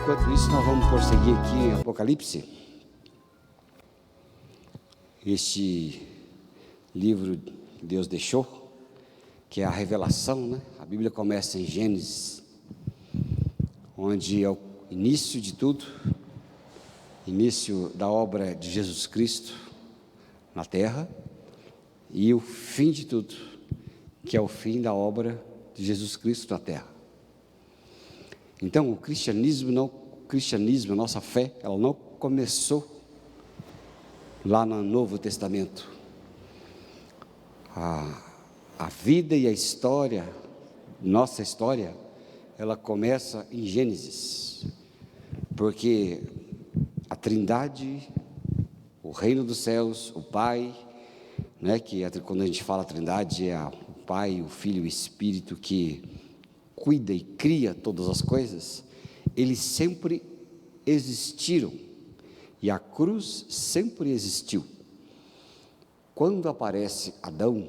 Enquanto isso, nós vamos prosseguir aqui em Apocalipse. Este livro que Deus deixou, que é a revelação, né? A Bíblia começa em Gênesis, onde é o início de tudo, início da obra de Jesus Cristo na terra, e o fim de tudo, que é o fim da obra de Jesus Cristo na terra. Então, o cristianismo, a nossa fé, ela não começou lá no Novo Testamento. A vida e a história, nossa história, ela começa em Gênesis, porque a Trindade, o reino dos céus, o Pai, né, quando a gente fala Trindade, é o Pai, o Filho e o Espírito que cuida e cria todas as coisas, eles sempre existiram, e a cruz sempre existiu. Quando aparece Adão,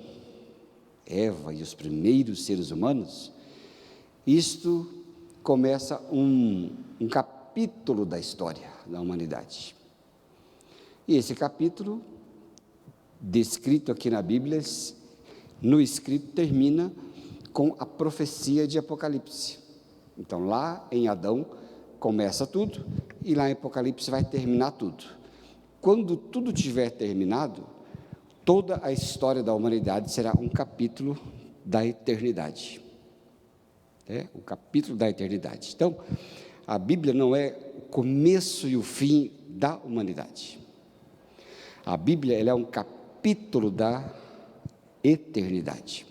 Eva e os primeiros seres humanos, isto começa um capítulo da história da humanidade. E esse capítulo, descrito aqui na Bíblia, no escrito termina com a profecia de Apocalipse. Então, lá em Adão começa tudo, e lá em Apocalipse vai terminar tudo. Quando tudo tiver terminado, toda a história da humanidade será um capítulo da eternidade. O capítulo da eternidade. Então, a Bíblia não é o começo e o fim da humanidade. A Bíblia, ela é um capítulo da eternidade.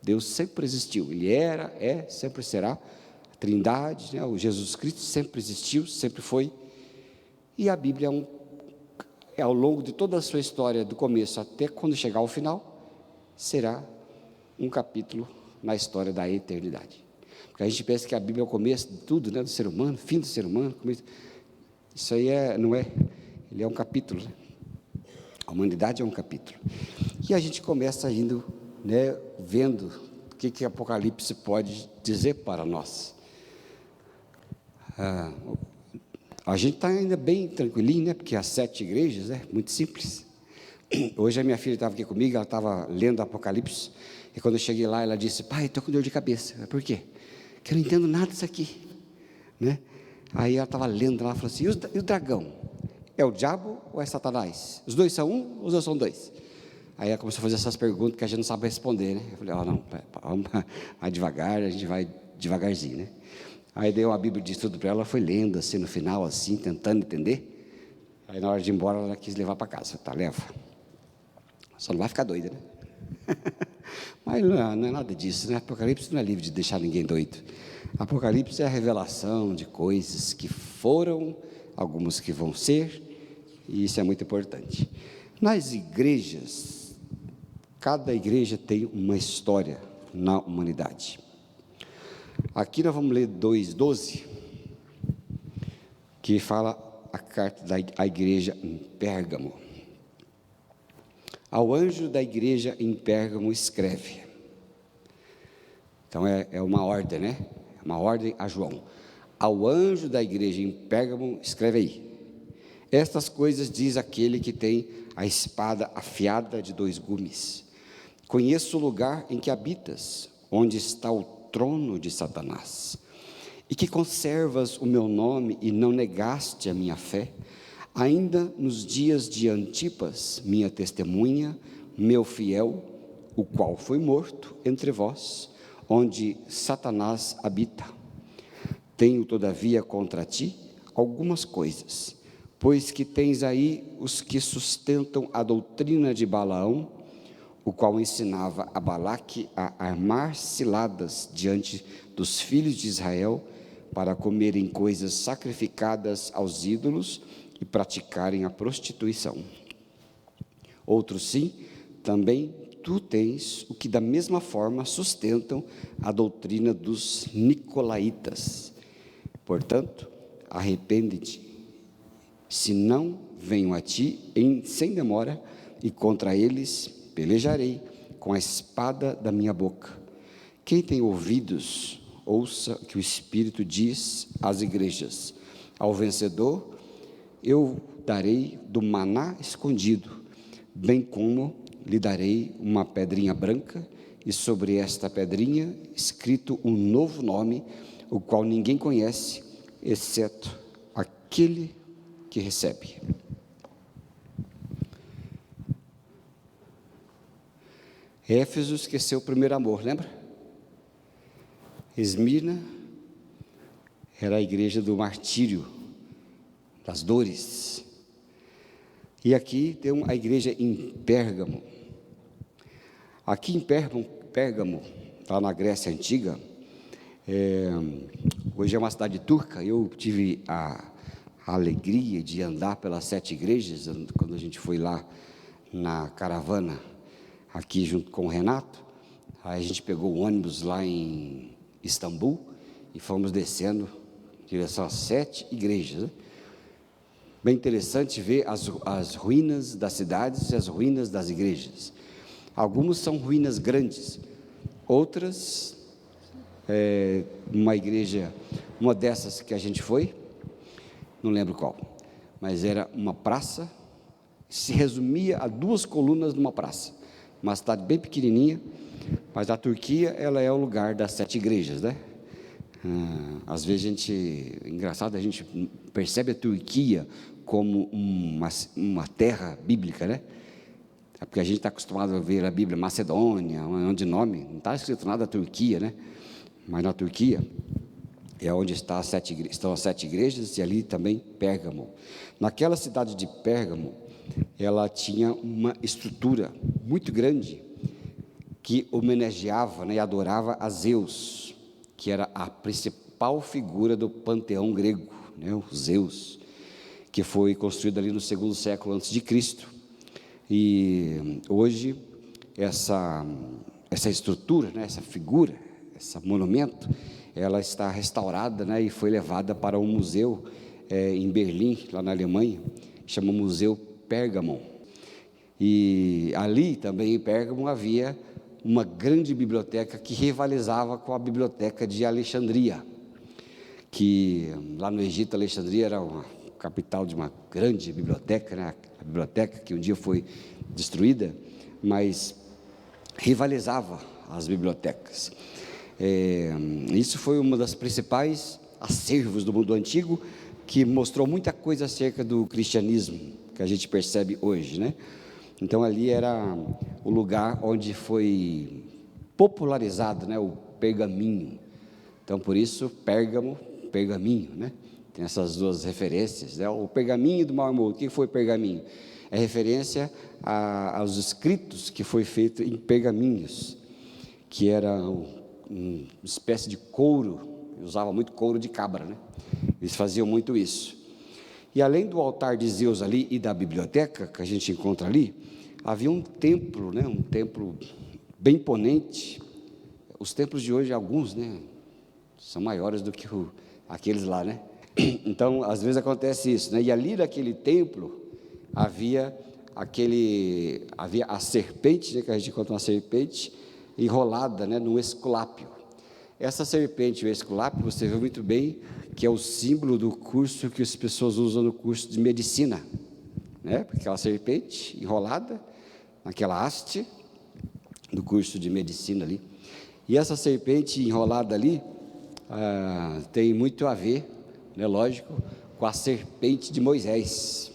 Deus sempre existiu, Ele era, é, sempre será. A Trindade, né, o Jesus Cristo sempre existiu, sempre foi. E a Bíblia ao longo de toda a sua história, do começo até quando chegar ao final, será um capítulo na história da eternidade. Porque a gente pensa que a Bíblia é o começo de tudo, né, do ser humano, fim do ser humano. Isso aí não é, ele é um capítulo, né? A humanidade é um capítulo. E a gente começa indo, né, vendo o que Apocalipse pode dizer para nós. A gente está ainda bem tranquilinho, né, porque as 7 igrejas, muito simples. Hoje a minha filha estava aqui comigo, ela estava lendo Apocalipse, e quando eu cheguei lá, ela disse: pai, estou com dor de cabeça. Por quê? Porque eu não entendo nada disso aqui, né? Aí ela estava lendo lá, falou assim: e o dragão? É o diabo ou é Satanás? Os dois são um ou os dois são dois? Aí ela começou a fazer essas perguntas que a gente não sabe responder, né? Eu falei: não, vamos vai devagar, a gente vai devagarzinho, né? Aí deu uma Bíblia de estudo para ela, foi lendo assim, no final, assim, tentando entender. Aí na hora de ir embora, ela quis levar para casa. Tá, leva. Só não vai ficar doida, né? Mas não é nada disso, né? Apocalipse não é livro de deixar ninguém doido. Apocalipse é a revelação de coisas que foram, algumas que vão ser, e isso é muito importante. Nas igrejas, cada igreja tem uma história na humanidade. Aqui nós vamos ler 2:12, que fala a carta da igreja em Pérgamo. Ao anjo da igreja em Pérgamo escreve. Então é uma ordem, né? É uma ordem a João. Ao anjo da igreja em Pérgamo escreve aí: estas coisas diz aquele que tem a espada afiada de 2 gumes. Conheço o lugar em que habitas, onde está o trono de Satanás, e que conservas o meu nome e não negaste a minha fé, ainda nos dias de Antipas, minha testemunha, meu fiel, o qual foi morto entre vós, onde Satanás habita. Tenho, todavia, contra ti algumas coisas, pois que tens aí os que sustentam a doutrina de Balaão, o qual ensinava a Balaque a armar ciladas diante dos filhos de Israel, para comerem coisas sacrificadas aos ídolos e praticarem a prostituição. Outros sim, também tu tens o que da mesma forma sustentam a doutrina dos nicolaítas. Portanto, arrepende-te, se não venho a ti sem demora, e contra eles pelejarei com a espada da minha boca. Quem tem ouvidos, ouça o que o Espírito diz às igrejas. Ao vencedor, eu darei do maná escondido, bem como lhe darei uma pedrinha branca, e sobre esta pedrinha escrito um novo nome, o qual ninguém conhece, exceto aquele que recebe. Éfeso esqueceu o primeiro amor, lembra? Esmirna era a igreja do martírio, das dores. E aqui tem a igreja em Pérgamo. Aqui em Pérgamo, lá na Grécia Antiga, hoje é uma cidade turca. Eu tive a alegria de andar pelas 7 igrejas, quando a gente foi lá na caravana, aqui junto com o Renato. Aí a gente pegou o ônibus lá em Istambul e fomos descendo em direção às 7 igrejas, né? Bem interessante ver as ruínas das cidades e as ruínas das igrejas. Algumas são ruínas grandes, outras, uma igreja, uma dessas que a gente foi, não lembro qual, mas era uma praça, se resumia a 2 colunas numa praça, uma cidade bem pequenininha, mas a Turquia, ela é o lugar das 7 igrejas, né? Às vezes engraçado, a gente percebe a Turquia como uma terra bíblica, né? É porque a gente está acostumado a ver a Bíblia Macedônia, onde nome, não está escrito nada da Turquia, né? Mas na Turquia é onde estão as 7 igrejas, e ali também Pérgamo. Naquela cidade de Pérgamo, ela tinha uma estrutura muito grande que homenageava, né, e adorava a Zeus, que era a principal figura do panteão grego, né, o Zeus, que foi construído ali no 2º século antes de Cristo. E hoje essa estrutura, né, essa figura, esse monumento, ela está restaurada, né, e foi levada para um museu em Berlim, lá na Alemanha, chama Museu Pérgamo. E ali também em Pérgamo havia uma grande biblioteca que rivalizava com a biblioteca de Alexandria, que lá no Egito, Alexandria era uma capital de uma grande biblioteca, né? A biblioteca que um dia foi destruída, mas rivalizava as bibliotecas. Isso foi uma das principais acervos do mundo antigo, que mostrou muita coisa acerca do cristianismo, que a gente percebe hoje, né? Então ali era o lugar onde foi popularizado, né, o pergaminho. Então por isso Pérgamo, pergaminho, né? Tem essas 2 referências, né? O pergaminho do mármore. O que foi pergaminho? É referência aos escritos que foi feito em pergaminhos, que era uma espécie de couro. Usava muito couro de cabra, né? Eles faziam muito isso. E além do altar de Zeus ali e da biblioteca que a gente encontra ali, havia um templo, né? Um templo bem imponente. Os templos de hoje, alguns, né, são maiores do que aqueles lá, né? Então, às vezes acontece isso, né? E ali naquele templo havia a serpente, né, que a gente encontra uma serpente enrolada, né, num esculápio. Essa serpente, o esculápio, você vê muito bem que é o símbolo do curso que as pessoas usam no curso de medicina, né? Aquela serpente enrolada naquela haste do curso de medicina ali. E essa serpente enrolada ali tem muito a ver, né, lógico, com a serpente de Moisés,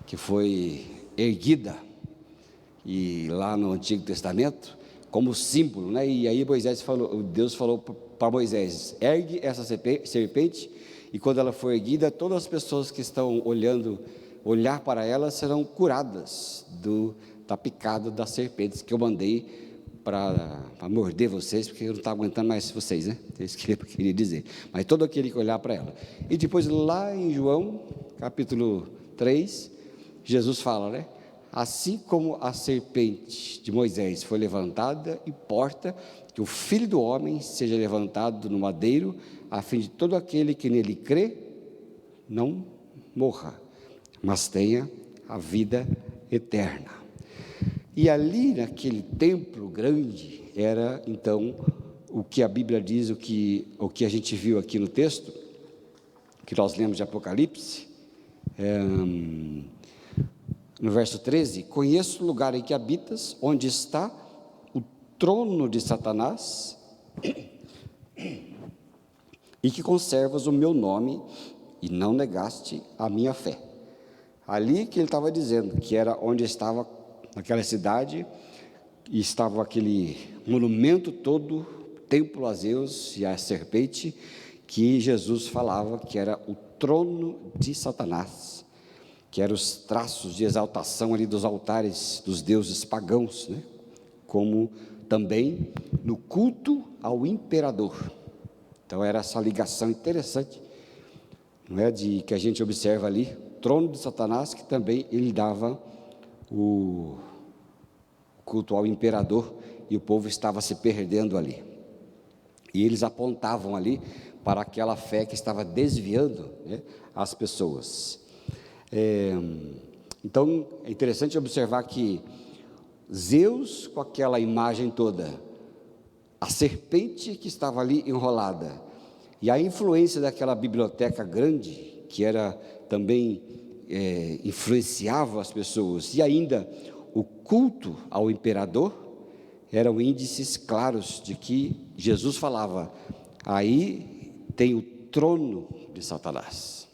que foi erguida e lá no Antigo Testamento como símbolo, né? E aí Deus falou para Moisés: ergue essa serpente, e quando ela for erguida, todas as pessoas que estão olhar para ela serão curadas da picada das serpentes que eu mandei para morder vocês, porque eu não estava aguentando mais vocês, né? É isso que eu queria dizer. Mas todo aquele que olhar para ela. E depois lá em João, capítulo 3, Jesus fala, né? Assim como a serpente de Moisés foi levantada, importa que o Filho do Homem seja levantado no madeiro, a fim de todo aquele que nele crê não morra, mas tenha a vida eterna. E ali naquele templo grande era então o que a Bíblia diz, o que a gente viu aqui no texto, que nós lemos de Apocalipse, no verso 13: conheço o lugar em que habitas, onde está o trono de Satanás, e que conservas o meu nome, e não negaste a minha fé. Ali que ele estava dizendo, que era onde estava, naquela cidade, e estava aquele monumento todo, templo a Zeus e a serpente, que Jesus falava que era o trono de Satanás, que eram os traços de exaltação ali dos altares dos deuses pagãos, né? Como também no culto ao imperador. Então era essa ligação interessante, não é, de que a gente observa ali, trono de Satanás, que também ele dava o culto ao imperador, e o povo estava se perdendo ali. E eles apontavam ali para aquela fé que estava desviando, né, as pessoas. Então é interessante observar que Zeus, com aquela imagem toda, a serpente que estava ali enrolada, e a influência daquela biblioteca grande, que era também influenciava as pessoas, e ainda o culto ao imperador, eram índices claros de que Jesus falava: aí tem o trono de Satanás.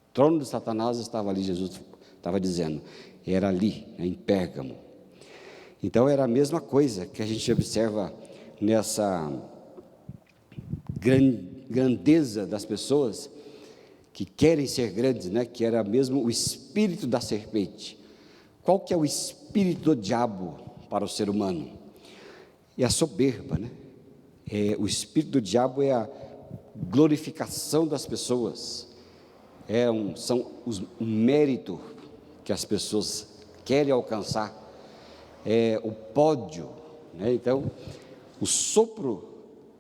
O trono de Satanás estava ali, Jesus estava dizendo, era ali, em Pérgamo. Então era a mesma coisa que a gente observa nessa grandeza das pessoas que querem ser grandes, né? Que era mesmo o espírito da serpente. Qual que é o espírito do diabo para o ser humano? É a soberba, né? O espírito do diabo é a glorificação das pessoas, o mérito que as pessoas querem alcançar, o pódio, né? Então, o sopro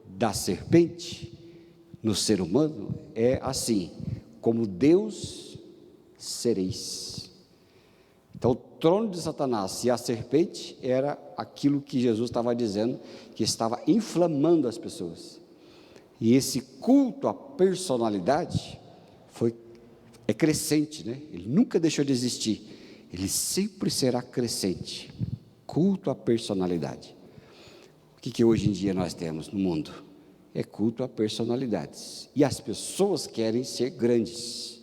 da serpente no ser humano é assim: como Deus sereis. Então, o trono de Satanás e a serpente era aquilo que Jesus estava dizendo, que estava inflamando as pessoas. E esse culto à personalidade é crescente, né? Ele nunca deixou de existir, ele sempre será crescente. Culto à personalidade. O que hoje em dia nós temos no mundo? É culto a personalidades. E as pessoas querem ser grandes,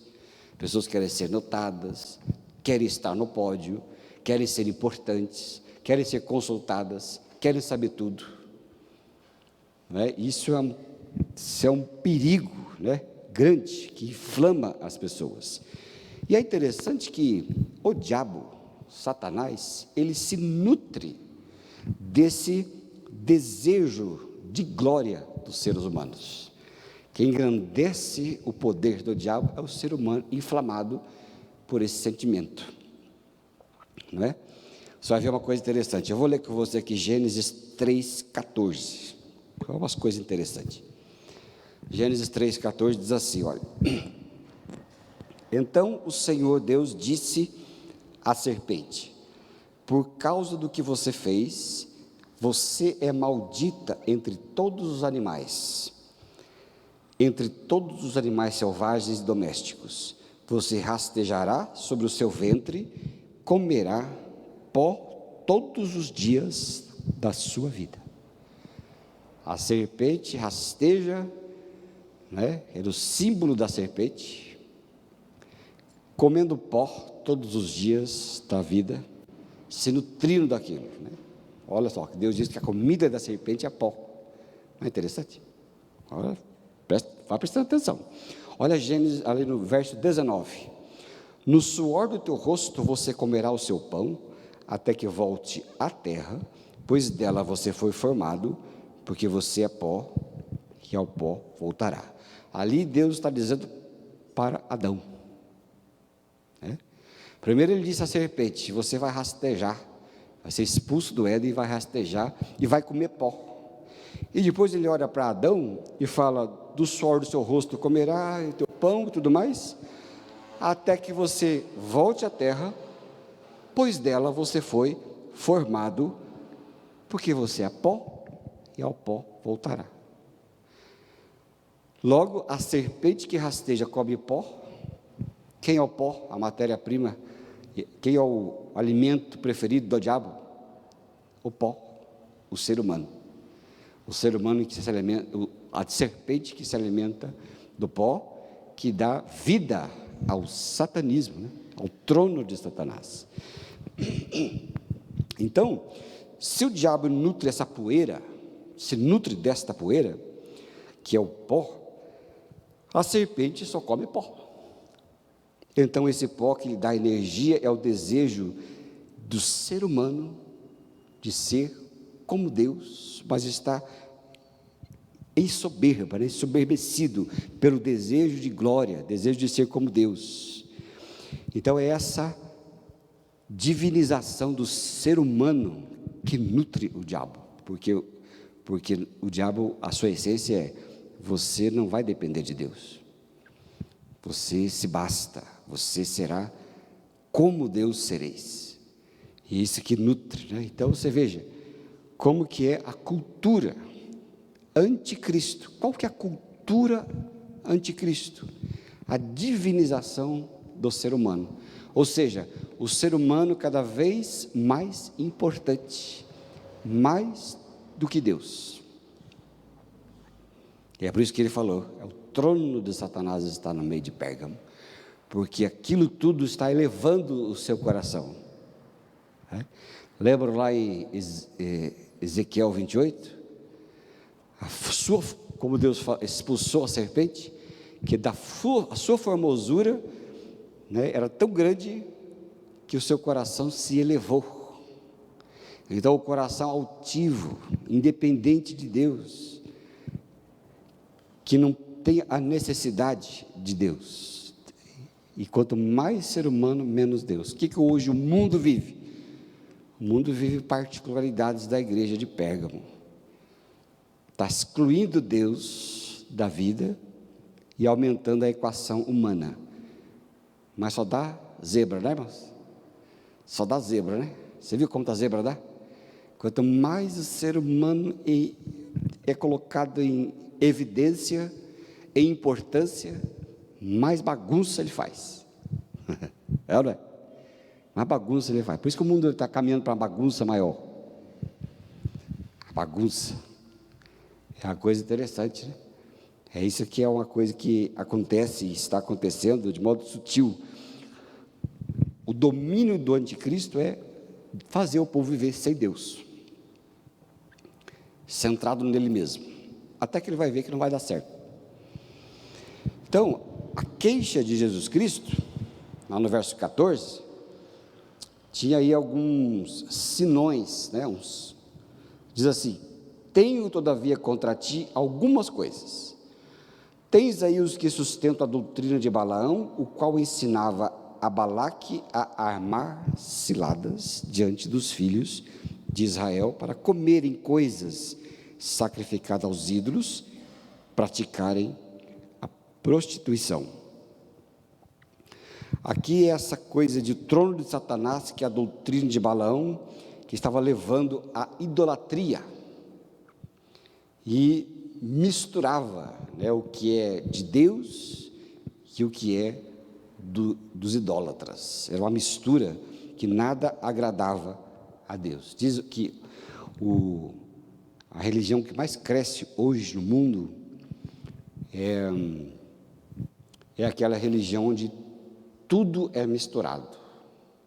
pessoas querem ser notadas, querem estar no pódio, querem ser importantes, querem ser consultadas, querem saber tudo, né? Isso é um perigo, né, grande, que inflama as pessoas. E é interessante que o diabo, Satanás, ele se nutre desse desejo de glória dos seres humanos. Quem engrandece o poder do diabo é o ser humano inflamado por esse sentimento, não é? Você vai ver uma coisa interessante. Eu vou ler com você aqui Gênesis 3,14. Algumas coisas interessantes. Gênesis 3,14 diz assim, olha: então o Senhor Deus disse à serpente: por causa do que você fez, você é maldita entre todos os animais selvagens e domésticos. Você rastejará sobre o seu ventre, comerá pó todos os dias da sua vida. A serpente rasteja, né? Era o símbolo da serpente, comendo pó todos os dias da vida, se nutrindo daquilo, né? Olha só, Deus diz que a comida da serpente é pó. Não é interessante? Agora, vá prestando atenção. Olha Gênesis, ali no verso 19: no suor do teu rosto você comerá o seu pão, até que volte à terra, pois dela você foi formado, porque você é pó, e ao pó voltará. Ali Deus está dizendo para Adão, né? Primeiro ele disse à serpente: você vai rastejar, vai ser expulso do Éden e vai rastejar e vai comer pó. E depois ele olha para Adão e fala: do suor do seu rosto comerá o teu pão e tudo mais, até que você volte à terra, pois dela você foi formado, porque você é pó e ao pó voltará. Logo, a serpente que rasteja come pó. Quem é o pó, a matéria-prima? Quem é o alimento preferido do diabo? O pó, o ser humano. O ser humano que se alimenta, a serpente que se alimenta do pó, que dá vida ao satanismo, né? Ao trono de Satanás. Então, se o diabo nutre essa poeira, se nutre desta poeira, que é o pó, a serpente só come pó. Então, esse pó que lhe dá energia é o desejo do ser humano de ser como Deus, mas está em soberba, né? Soberbecido pelo desejo de glória, desejo de ser como Deus. Então, é essa divinização do ser humano que nutre o diabo, porque o diabo, a sua essência é: você não vai depender de Deus, você se basta, você será como Deus sereis, e isso que nutre, né? Então você veja como que é a cultura anticristo. Qual que é a cultura anticristo? A divinização do ser humano, ou seja, o ser humano cada vez mais importante, mais do que Deus. E é por isso que ele falou: o trono de Satanás está no meio de Pérgamo, porque aquilo tudo está elevando o seu coração. Lembra lá em Ezequiel 28? Como Deus expulsou a serpente, que a sua formosura, né, era tão grande que o seu coração se elevou. Então, o coração altivo, independente de Deus, que não tem a necessidade de Deus, e quanto mais ser humano, menos Deus. O que hoje o mundo vive? O mundo vive particularidades da igreja de Pérgamo, está excluindo Deus da vida e aumentando a equação humana, mas só dá zebra, né, irmãos? Só dá zebra, né? Você viu como a zebra dá? Quanto mais o ser humano é colocado em evidência, em importância, mais bagunça ele faz. É ou não é? Mais bagunça ele faz. Por isso que o mundo está caminhando para uma bagunça maior. A bagunça é uma coisa interessante, né? É isso que é uma coisa que acontece e está acontecendo de modo sutil. O domínio do anticristo é fazer o povo viver sem Deus, centrado nele mesmo, até que ele vai ver que não vai dar certo. Então, a queixa de Jesus Cristo, lá no verso 14, tinha aí alguns sinões, né? Diz assim: tenho todavia contra ti algumas coisas. Tens aí os que sustentam a doutrina de Balaão, o qual ensinava a Balaque a armar ciladas diante dos filhos de Israel para comerem coisas sacrificadas aos ídolos, praticarem a prostituição. Aqui é essa coisa de trono de Satanás, que é a doutrina de Balaão, que estava levando à idolatria e misturava, né, o que é de Deus e o que é dos idólatras. Era uma mistura que nada agradava a Deus. Diz que a religião que mais cresce hoje no mundo é aquela religião onde tudo é misturado,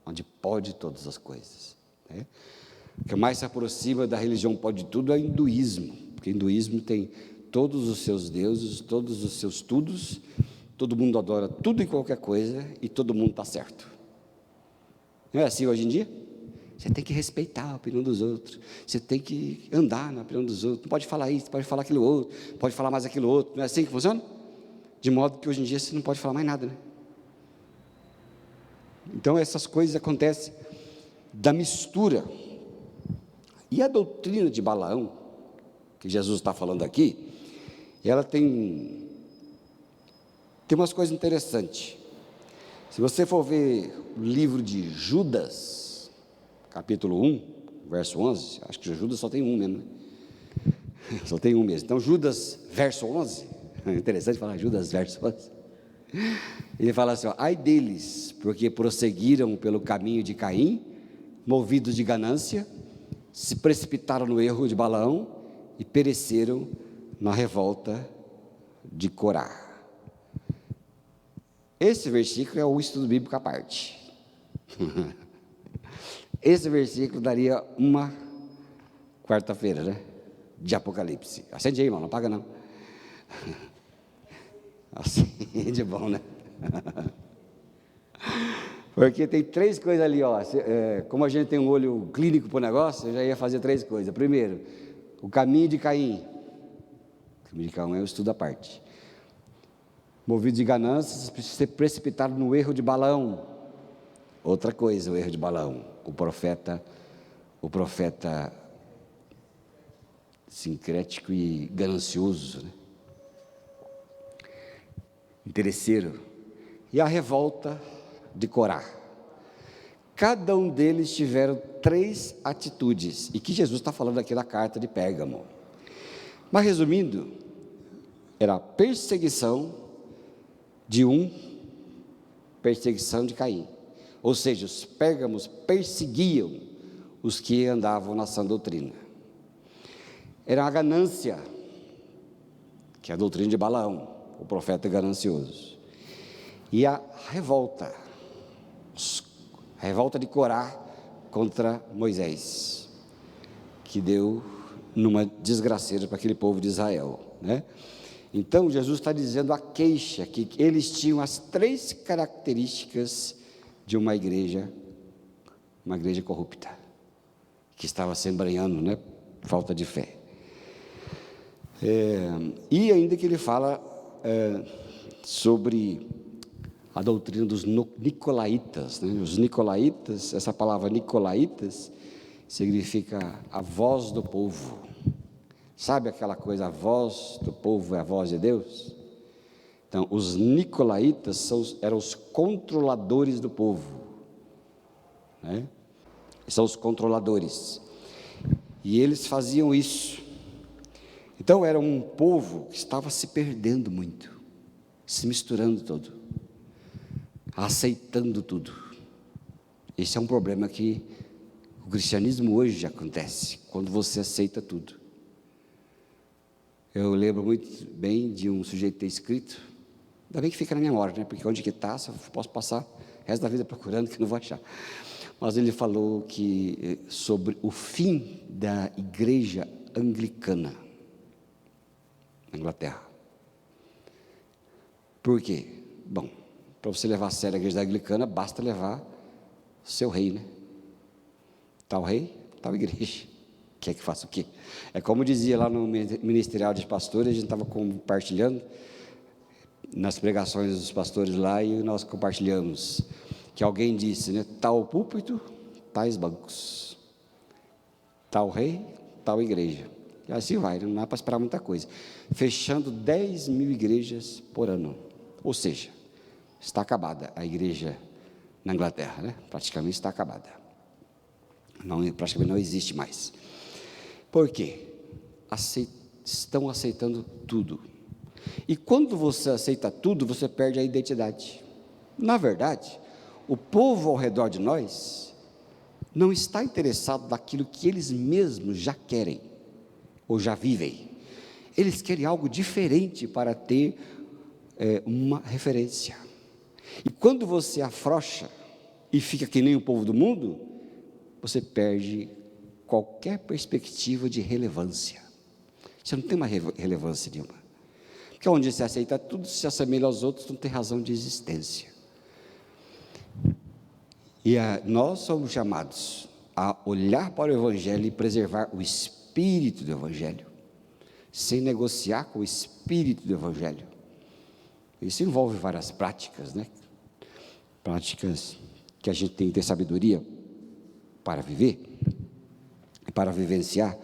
onde pode todas as coisas, né? O que mais se aproxima da religião pode tudo é o hinduísmo, porque o hinduísmo tem todos os seus deuses, todos os seus tudos, todo mundo adora tudo e qualquer coisa, e todo mundo está certo. Não é assim hoje em dia? Você tem que respeitar a opinião dos outros, você tem que andar na opinião dos outros, não pode falar isso, pode falar aquilo outro, pode falar mais aquilo outro. Não é assim que funciona? De modo que hoje em dia você não pode falar mais nada, né? Então essas coisas acontecem da mistura. E a doutrina de Balaão, que Jesus está falando aqui, ela tem umas coisas interessantes. Se você for ver o livro de Judas, capítulo 1, verso 11, acho que Judas só tem um mesmo, né? Só tem um mesmo. Então, Judas, verso 11, interessante falar Judas, verso 11. Ele fala assim, ó, ai deles, porque prosseguiram pelo caminho de Caim, movidos de ganância, se precipitaram no erro de Balaão e pereceram na revolta de Corá. Esse versículo é o estudo bíblico à parte. Esse versículo daria uma quarta-feira, né? De Apocalipse. Acende aí, irmão, não apaga não. Acende, bom, né? Porque tem 3 coisas ali, ó. Como a gente tem um olho clínico para o negócio, eu já ia fazer 3 coisas. Primeiro, o caminho de Caim. O caminho de Caim é o estudo à parte. Movidos de ganância, se precipitaram no erro de Balaão. Outra coisa, o erro de Balaão. O profeta sincrético e ganancioso, né? Interesseiro. E a revolta de Corá. Cada um deles tiveram 3 atitudes, e que Jesus está falando aqui na carta de Pérgamo. Mas resumindo, era a perseguição de perseguição de Caim. Ou seja, os pérgamos perseguiam os que andavam na sã doutrina. Era a ganância, que é a doutrina de Balaão, o profeta ganancioso. E a revolta de Corá contra Moisés, que deu numa desgraceira para aquele povo de Israel, né? Então, Jesus está dizendo a queixa, que eles tinham as 3 características de uma igreja corrupta, que estava se embranhando, né? Falta de fé. E ainda que ele fala sobre a doutrina dos nicolaítas, né? Os nicolaítas, essa palavra nicolaítas significa a voz do povo. Sabe aquela coisa, a voz do povo é a voz de Deus? Então, os nicolaítas eram os controladores do povo, né? São os controladores. E eles faziam isso. Então, era um povo que estava se perdendo muito, se misturando todo, aceitando tudo. Esse é um problema que o cristianismo hoje acontece, quando você aceita tudo. Eu lembro muito bem de um sujeito ter escrito, ainda bem que fica na memória, né? Porque onde que está, eu posso passar o resto da vida procurando que não vou achar. Mas ele falou que sobre o fim da igreja anglicana na Inglaterra. Por quê? Bom, para você levar a sério a igreja anglicana, basta levar seu rei, né? Tal rei, tal igreja. Quer que faça o quê? É como dizia lá no Ministerial de Pastores, a gente estava compartilhando nas pregações dos pastores lá, e nós compartilhamos que alguém disse, né? Tal púlpito, tais bancos. Tal rei, tal igreja. E assim vai, não dá para esperar muita coisa. Fechando 10.000 igrejas por ano. Ou seja, está acabada a igreja na Inglaterra, né? Praticamente está acabada. Praticamente não existe mais. Por quê? Estão aceitando tudo. E quando você aceita tudo, você perde a identidade. Na verdade, o povo ao redor de nós não está interessado naquilo que eles mesmos já querem, ou já vivem. Eles querem algo diferente para ter uma referência. E quando você afrouxa e fica que nem o povo do mundo, você perde qualquer perspectiva de relevância. Você não tem uma relevância nenhuma. Porque onde você aceita tudo, se assemelha aos outros, não tem razão de existência. E nós somos chamados a olhar para o Evangelho e preservar o espírito do Evangelho, sem negociar com o espírito do Evangelho. Isso envolve várias práticas, né? Práticas que a gente tem que ter sabedoria para viver, para vivenciar.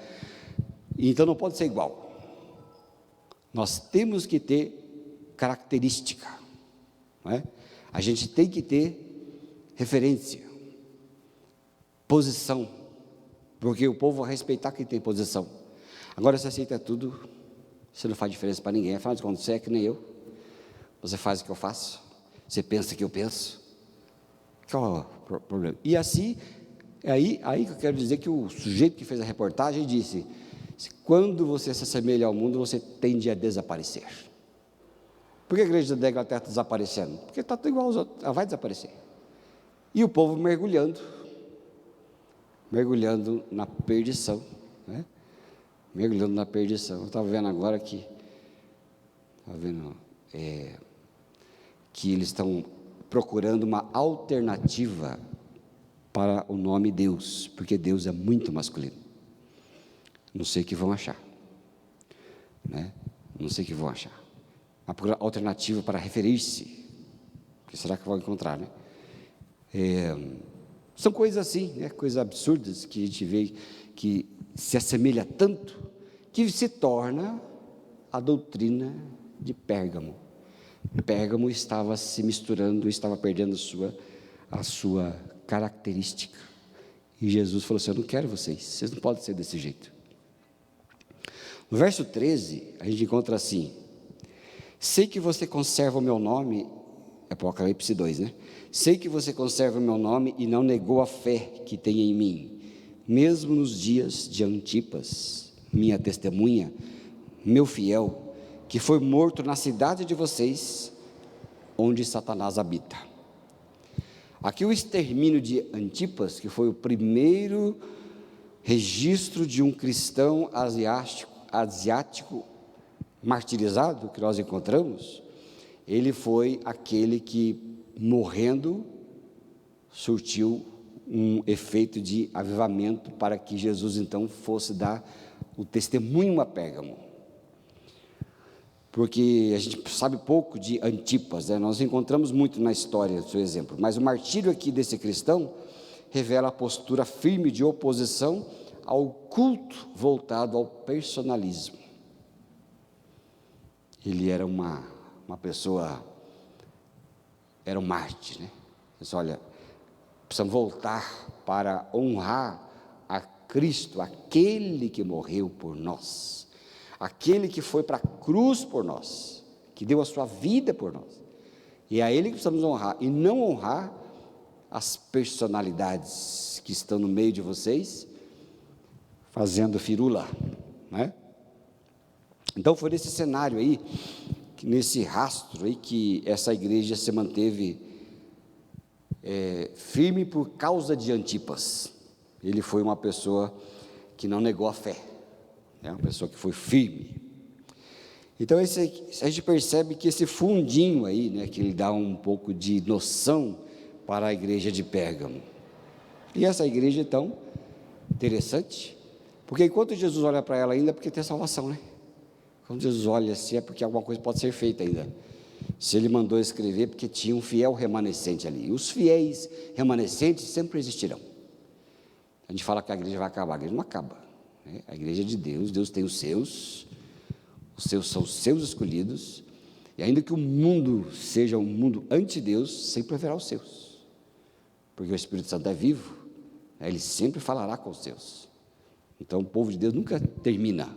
Então não pode ser igual. Nós temos que ter característica, não é? A gente tem que ter referência, posição, porque o povo vai respeitar quem tem posição. Agora você aceita tudo, você não faz diferença para ninguém, afinal de contas você é que nem eu, você faz o que eu faço, você pensa o que eu penso, qual é o problema? E assim, é aí que eu quero dizer que o sujeito que fez a reportagem disse, quando você se assemelha ao mundo, você tende a desaparecer. Por que a igreja da Inglaterra está desaparecendo? Porque está tudo igual aos outros, ela vai desaparecer. E o povo mergulhando na perdição, né? Mergulhando na perdição. Eu estava vendo agora que eles estão procurando uma alternativa para o nome Deus, porque Deus é muito masculino. Não sei o que vão achar, né? Não sei o que vão achar. Uma alternativa para referir-se. O que será que vão encontrar, né? São coisas assim, né? Coisas absurdas que a gente vê que se assemelha tanto que se torna a doutrina de Pérgamo. Pérgamo estava se misturando, estava perdendo a sua característica. E Jesus falou assim: eu não quero vocês não podem ser desse jeito. No verso 13, a gente encontra assim: sei que você conserva o meu nome, Apocalipse 2, né? Sei que você conserva o meu nome e não negou a fé que tem em mim, mesmo nos dias de Antipas, minha testemunha, meu fiel, que foi morto na cidade de vocês, onde Satanás habita. Aqui o extermínio de Antipas, que foi o primeiro registro de um cristão asiático martirizado que nós encontramos, ele foi aquele que, morrendo, surtiu um efeito de avivamento para que Jesus então fosse dar o testemunho a Pérgamo. Porque a gente sabe pouco de Antipas, né? Nós encontramos muito na história do seu exemplo, mas o martírio aqui desse cristão revela a postura firme de oposição ao culto voltado ao personalismo. Ele era uma pessoa, era um mártir, né? Disse: olha, precisamos voltar para honrar a Cristo, aquele que morreu por nós, aquele que foi para a cruz por nós, que deu a sua vida por nós, e é a Ele que precisamos honrar, e não honrar as personalidades que estão no meio de vocês, fazendo firula, né? Então foi nesse cenário aí, nesse rastro aí, que essa igreja se manteve firme por causa de Antipas. Ele foi uma pessoa que não negou a fé, uma pessoa que foi firme. Então a gente percebe que esse fundinho aí, né, que ele dá um pouco de noção para a igreja de Pérgamo. E essa igreja então, interessante, porque enquanto Jesus olha para ela ainda, é porque tem salvação, né? Quando Jesus olha assim, é porque alguma coisa pode ser feita ainda. Se ele mandou escrever, porque tinha um fiel remanescente ali. E os fiéis remanescentes sempre existirão. A gente fala que a igreja vai acabar, a igreja não acaba, né? A igreja é de Deus, Deus tem os seus são os seus escolhidos, e ainda que o mundo seja um mundo anti-Deus, sempre haverá os seus, porque o Espírito Santo é vivo, né? Ele sempre falará com os seus. Então o povo de Deus nunca termina.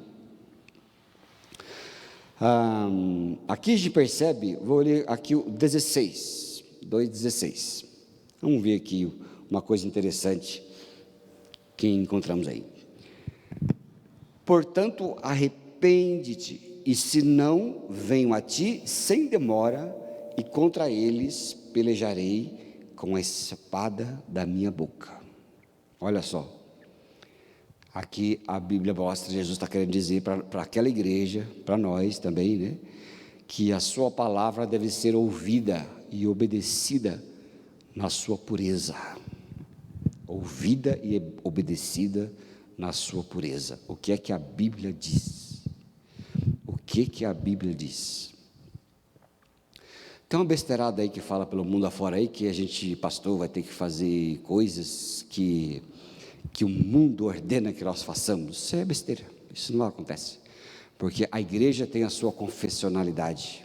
Aqui a gente percebe, vou ler aqui o 16, 2,16. Vamos ver aqui uma coisa interessante que encontramos aí. Portanto, arrepende-te, e se não, venho a ti sem demora, e contra eles pelejarei com a espada da minha boca. Olha só, aqui a Bíblia mostra, Jesus está querendo dizer para aquela igreja, para nós também, né, que a sua palavra deve ser ouvida e obedecida na sua pureza. Ouvida e obedecida na sua pureza. O que é que a Bíblia diz? O que que a Bíblia diz? Tem uma besteirada aí que fala pelo mundo afora aí, que a gente, pastor, vai ter que fazer coisas que o mundo ordena que nós façamos. Isso é besteira, isso não acontece, porque a igreja tem a sua confessionalidade,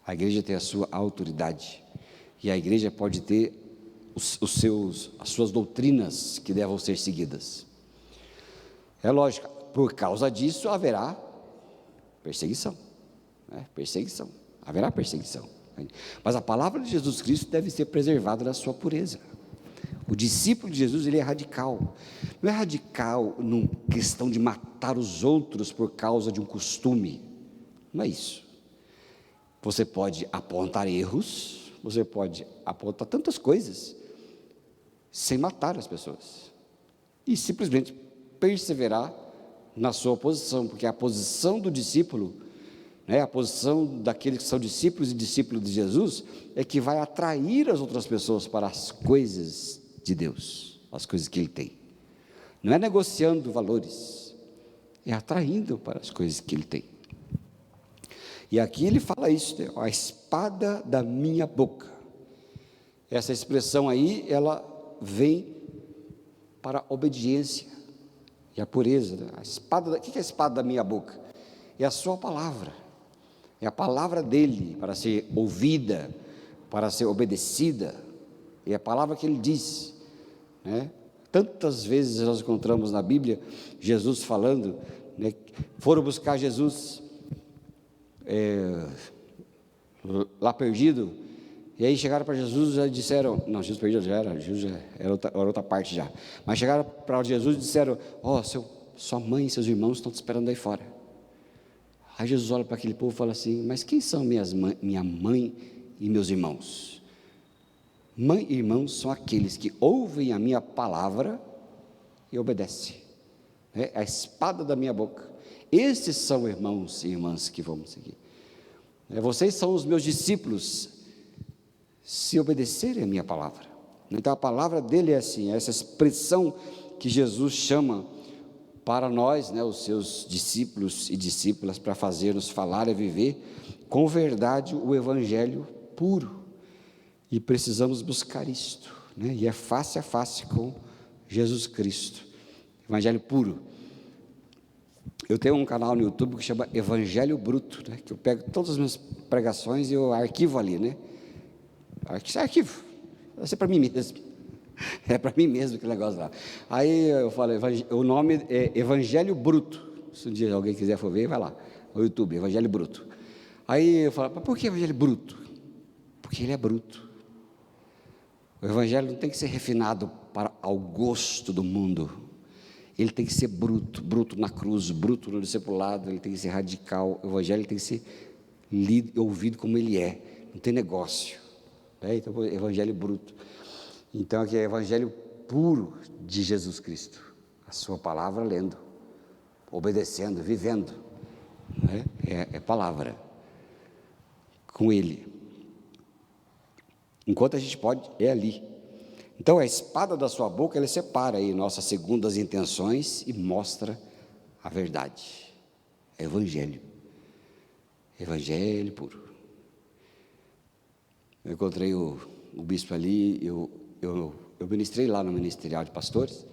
a igreja tem a sua autoridade, e a igreja pode ter as suas doutrinas que devem ser seguidas. É lógico, por causa disso haverá perseguição, né? Perseguição, haverá perseguição. Mas a palavra de Jesus Cristo deve ser preservada na sua pureza. O discípulo de Jesus, ele é radical. Não é radical numa questão de matar os outros por causa de um costume. Não é isso. Você pode apontar erros, você pode apontar tantas coisas, sem matar as pessoas. E simplesmente perseverar na sua posição, porque a posição do discípulo, né, a posição daqueles que são discípulos e discípulos de Jesus, é que vai atrair as outras pessoas para as coisas de Deus, as coisas que Ele tem. Não é negociando valores, é atraindo para as coisas que Ele tem. E aqui ele fala isso, né? A espada da minha boca. Essa expressão aí, ela vem para a obediência e a pureza, né? O que é a espada da minha boca? É a sua palavra, é a palavra dele para ser ouvida, para ser obedecida, é a palavra que ele diz, né? Tantas vezes nós encontramos na Bíblia Jesus falando, né? Foram buscar Jesus lá perdido, e aí chegaram para Jesus e já disseram, não, Jesus perdido já era, Jesus já era outra parte já, mas chegaram para Jesus e disseram, sua mãe e seus irmãos estão te esperando aí fora. Aí Jesus olha para aquele povo e fala assim, mas quem são minha mãe e meus irmãos? Mãe e irmãos são aqueles que ouvem a minha palavra e obedecem, é a espada da minha boca. Esses são irmãos e irmãs que vamos seguir. Vocês são os meus discípulos, se obedecerem a minha palavra. Então a palavra dele é assim, essa expressão que Jesus chama para nós, né, os seus discípulos e discípulas, para fazer-nos falar e viver com verdade o evangelho puro. E precisamos buscar isto, né? E é face a face com Jesus Cristo, evangelho puro. Eu tenho um canal no YouTube que chama Evangelho Bruto, né? Que eu pego todas as minhas pregações e eu arquivo ali, né? Arquivo, vai ser para mim mesmo, é para mim mesmo aquele negócio lá. Aí eu falo, o nome é Evangelho Bruto, se um dia alguém quiser for ver, vai lá, no YouTube, Evangelho Bruto. Aí eu falo, mas por que Evangelho Bruto? Porque ele é bruto. O Evangelho não tem que ser refinado para ao gosto do mundo, ele tem que ser bruto, bruto na cruz, bruto no discipulado, ele tem que ser radical, o Evangelho tem que ser lido, ouvido como ele é, não tem negócio, né? Então, Evangelho bruto. Então, aqui é Evangelho puro de Jesus Cristo, a sua palavra lendo, obedecendo, vivendo, né? É palavra, com ele, enquanto a gente pode, é ali. Então a espada da sua boca, ela separa aí nossas segundas intenções e mostra a verdade, é Evangelho puro. Eu encontrei o bispo ali, eu ministrei lá no Ministerial de Pastores,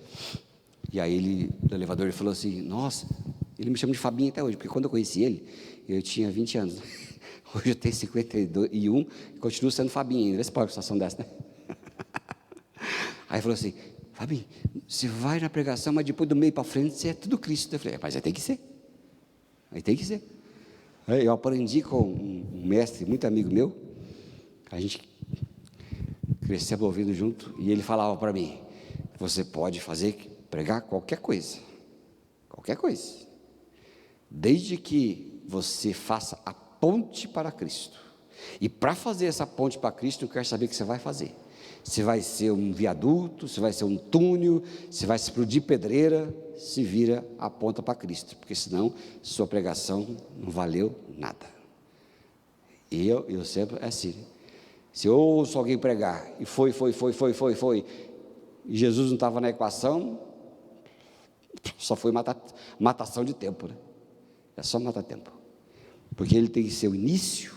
e aí ele, no elevador, ele falou assim, nossa, ele me chama de Fabinho até hoje, porque quando eu conheci ele, eu tinha 20 anos, hoje eu tenho 51 e continuo sendo Fabinho ainda, vê se pode uma situação dessa, né? Aí falou assim, Fabinho, você vai na pregação, mas depois do meio para frente, você é tudo Cristo. Eu falei, mas aí tem que ser, Eu aprendi com um mestre, muito amigo meu, a gente cresceu ouvindo junto, e ele falava para mim, você pode pregar qualquer coisa, desde que você faça a ponte para Cristo, e para fazer essa ponte para Cristo, eu quero saber o que você vai fazer, se vai ser um viaduto, se vai ser um túnel, se vai explodir pedreira, se vira a ponta para Cristo, porque senão sua pregação não valeu nada. E eu sempre assim, se eu ouço alguém pregar, e foi, e Jesus não estava na equação, só foi matação de tempo, né? É só matar tempo, porque ele tem que ser o início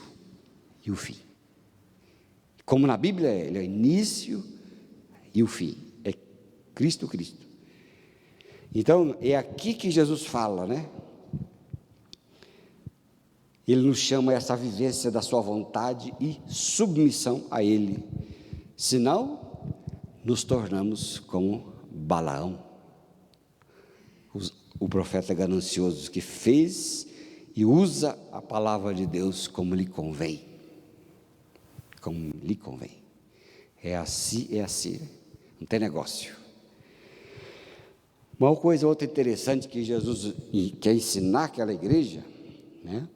e o fim. Como na Bíblia ele é o início e o fim, é Cristo. Então é aqui que Jesus fala, né? Ele nos chama a essa vivência da sua vontade e submissão a Ele, senão nos tornamos como Balaão, o profeta ganancioso que fez e usa a palavra de Deus como lhe convém. Como lhe convém. É assim, não tem negócio. Uma coisa outra interessante que Jesus quer ensinar àquela igreja, né,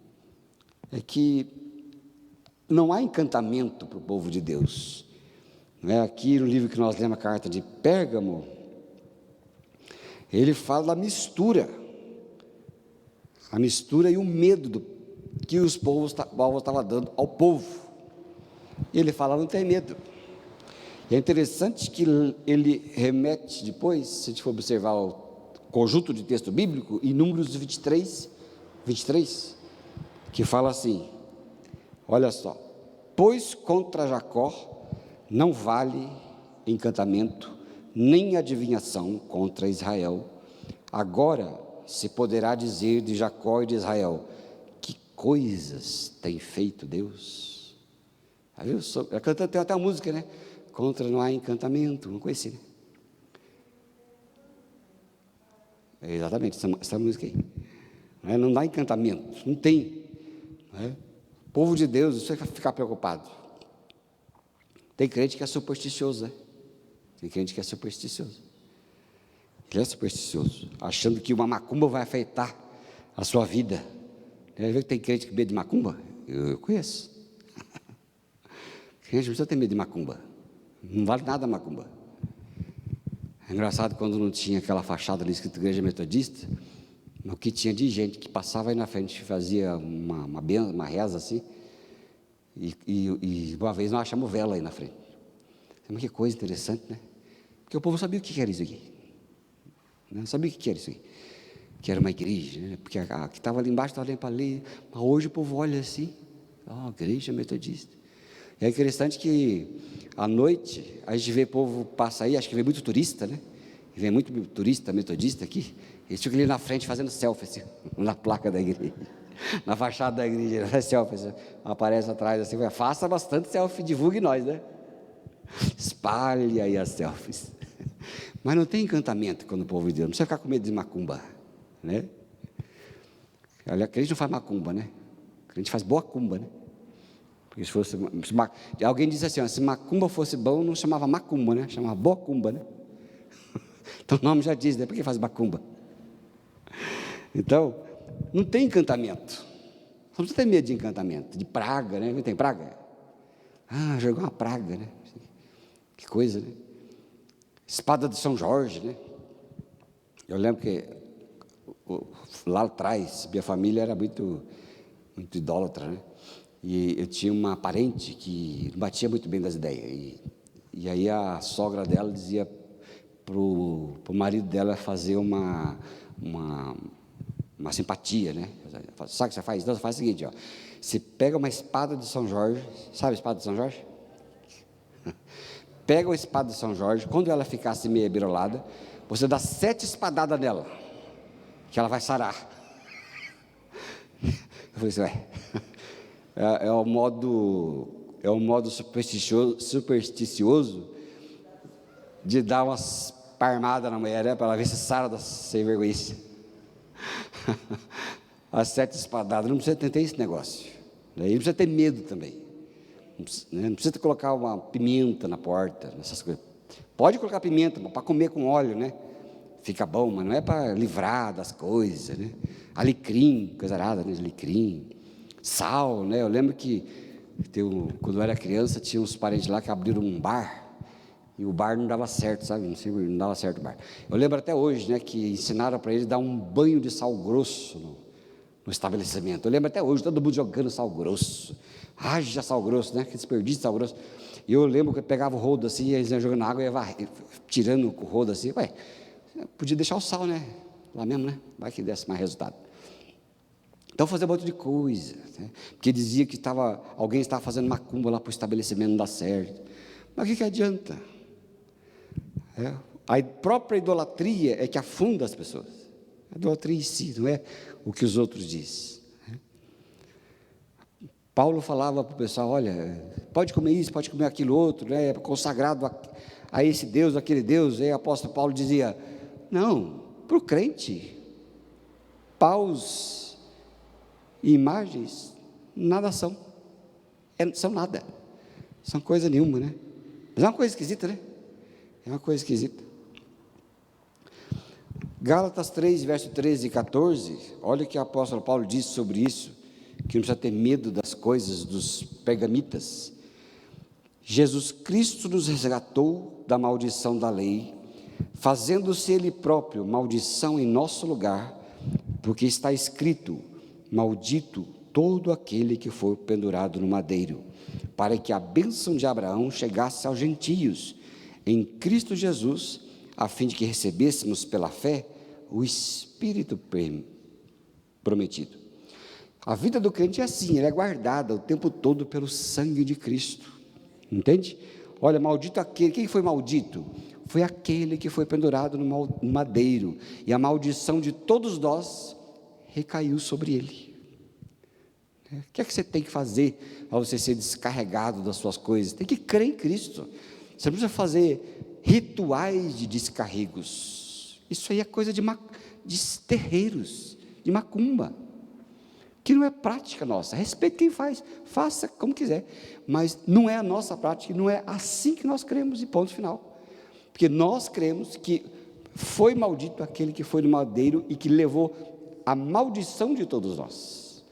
é que não há encantamento para o povo de Deus. Não é? Aqui no livro que nós lemos, a carta de Pérgamo, ele fala da mistura. A mistura e o medo que os povos estavam dando ao povo. E ele fala, não tem medo. E é interessante que ele remete depois, se a gente for observar o conjunto de texto bíblico, em Números 23, que fala assim, olha só, pois contra Jacó não vale encantamento, nem adivinhação contra Israel. Agora se poderá dizer de Jacó e de Israel, que coisas tem feito Deus? Tem até a música, né? Contra não há encantamento, não conheci, né? Exatamente, essa música aí. Não dá encantamento, não tem. O povo de Deus, isso é ficar preocupado. Tem crente que é supersticioso, né? Tem crente que é supersticioso. Ele é supersticioso, achando que uma macumba vai afetar a sua vida. Tem crente que tem medo de macumba? Eu conheço. Crente não precisa ter medo de macumba. Não vale nada a macumba. É engraçado, quando não tinha aquela fachada ali escrito Igreja Metodista, o que tinha de gente que passava aí na frente, fazia uma reza assim, e uma vez nós achamos vela aí na frente. Mas que coisa interessante, né? Porque o povo sabia o que era isso aqui. Não sabia o que era isso aqui. Que era uma igreja, né? Porque a que estava ali embaixo estava olhando para ali, mas hoje o povo olha assim, Igreja Metodista. É interessante que à noite a gente vê o povo passar aí, acho que vem muito turista, né? Vem muito turista metodista aqui, eles ficam ali na frente fazendo selfie, assim, na placa da igreja, na fachada da igreja, faz selfie, assim, aparece atrás assim, faça bastante selfie, divulgue nós, né? Espalhe aí as selfies. Mas não tem encantamento quando o povo de Deus, não precisa ficar com medo de macumba, né? Olha, a crente não faz macumba, né? A crente faz boa cumba, né? Porque alguém diz assim, se macumba fosse bom, não chamava macumba, né? Chamava bocumba, né? Então o nome já diz, né? Por que faz macumba? Então, não tem encantamento. Não precisa ter medo de encantamento, de praga, né? Não tem praga? Jogou uma praga, né? Que coisa, né? Espada de São Jorge, né? Eu lembro que lá atrás, minha família era muito idólatra, né? E eu tinha uma parente que não batia muito bem das ideias. E aí a sogra dela dizia para o marido dela fazer uma simpatia, né? Sabe o que você faz? Então você faz o seguinte, você pega uma espada de São Jorge, sabe a espada de São Jorge? Pega a espada de São Jorge, quando ela ficasse meio birolada, você dá 7 espadadas nela, que ela vai sarar. Eu falei assim, é um modo supersticioso de dar umas parmadas na mulher, né, para ela ver se sara da sem vergonha. As 7 espadadas, não precisa ter esse negócio, não precisa ter medo também, não precisa colocar uma pimenta na porta, essas coisas. Pode colocar pimenta para comer com óleo, né? Fica bom, mas não é para livrar das coisas, né? Alecrim, coisa arada, né? Alecrim, sal, né? Eu lembro que quando eu era criança, tinha uns parentes lá que abriram um bar, e o bar não dava certo, sabe? Não dava certo o bar. Eu lembro até hoje, né, que ensinaram para eles dar um banho de sal grosso no estabelecimento. Eu lembro até hoje, todo mundo jogando sal grosso. Haja sal grosso, né? Que desperdício de sal grosso. E eu lembro que eu pegava o rodo assim, e eles iam jogando água e ia tirando o rodo assim. Podia deixar o sal, né? Lá mesmo, né? Vai que desse mais resultado. Então fazia um monte de coisa, né? Porque dizia que alguém estava fazendo macumba lá para o estabelecimento, não dá certo. Mas o que adianta? A própria idolatria é que afunda as pessoas. A idolatria em si, não é o que os outros dizem. Paulo falava para o pessoal, olha, pode comer isso, pode comer aquilo outro, né? Consagrado a esse Deus, aquele Deus. Aí o apóstolo Paulo dizia, não, para o crente, paus e imagens nada são. São nada. São coisa nenhuma, né? Mas é uma coisa esquisita, né? É uma coisa esquisita. Gálatas 3, verso 13 e 14, olha o que o apóstolo Paulo diz sobre isso, que não precisa ter medo das coisas dos pergamitas. Jesus Cristo nos resgatou da maldição da lei, fazendo-se Ele próprio maldição em nosso lugar, porque está escrito: maldito todo aquele que for pendurado no madeiro, para que a bênção de Abraão chegasse aos gentios, em Cristo Jesus, a fim de que recebêssemos pela fé o Espírito prometido. A vida do crente é assim, ela é guardada o tempo todo pelo sangue de Cristo, entende? Olha, maldito aquele, quem foi maldito? Foi aquele que foi pendurado no madeiro, e a maldição de todos nós recaiu sobre ele. O que é que você tem que fazer para você ser descarregado das suas coisas? Tem que crer em Cristo. Você não precisa fazer rituais de descarregos. Isso aí é coisa de terreiros, de macumba, que não é prática nossa. Respeite quem faz, faça como quiser, mas não é a nossa prática, não é assim que nós cremos, e ponto final. Porque nós cremos que foi maldito aquele que foi no madeiro e que levou a maldição de todos nós.